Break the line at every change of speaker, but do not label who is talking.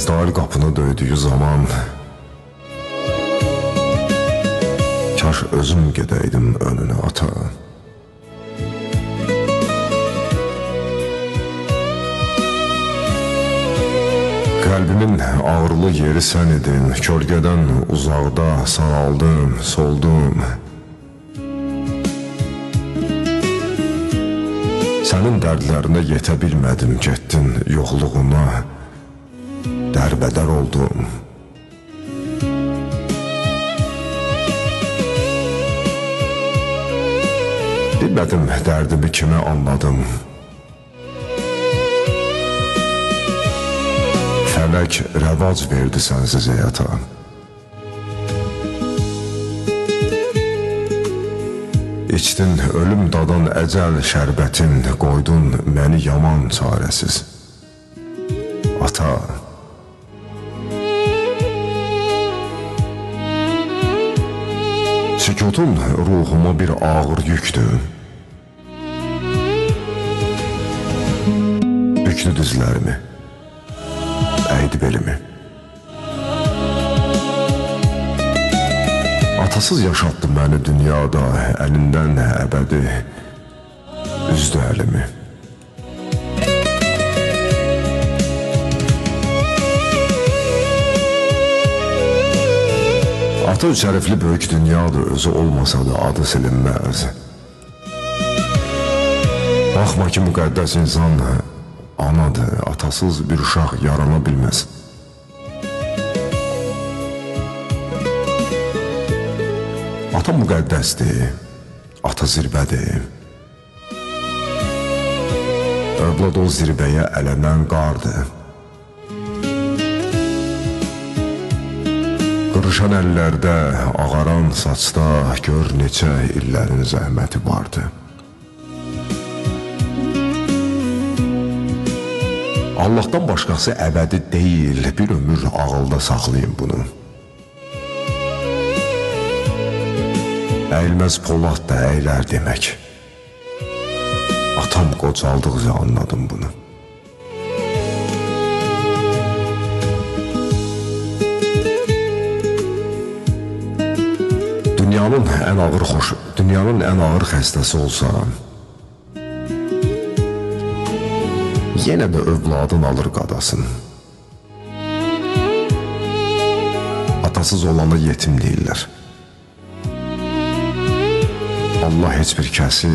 Əzrail qapını döydüyü zaman kaş özüm gedəydim önünə ata. Qəlbimin ağırlı yeri sən idin, kölgədən uzaqda saraldım, soldum. Sənin dərdlərinə yetə bilmədim, getdin yoxluğuna, dərbədər oldum. Bilmədim dərdimi kimə anladım. Fələk rəvac verdi sənsiz həyata. İçdin ölüm dadan əcəl şərbətin, qoydun məni yaman çarəsiz. Ata, sükutun ruhuma bir ağır yüktür. Büklü dizlərimi, əydi belimi. Atasız yaşatdı məni dünyada, əlindən əbədi üzdü əlimi. Ata şərifli böyük dünyadır, özü olmasa da adı silinməz. Baxma ki, müqəddəs insan anadır, atasız bir uşaq yarana bilməz. Ata müqəddəsdir, ata zirbədir. Övlad o zirbəyə ələnən qardır. Qırışan əllərdə, ağaran saçda gör neçə illərin zəhməti vardı. Allahdan başqası əbədi deyil, bir ömür ağılda saxlayın bunu. Əyilməz polad da əylər demək. Atam qocaldıqca anladım bunu. Dünyanın ən ağır xəstəsi olsam, yenə də övladın alır qadasın. Atasız olana yetim deyirlər. Allah heç bir kəsi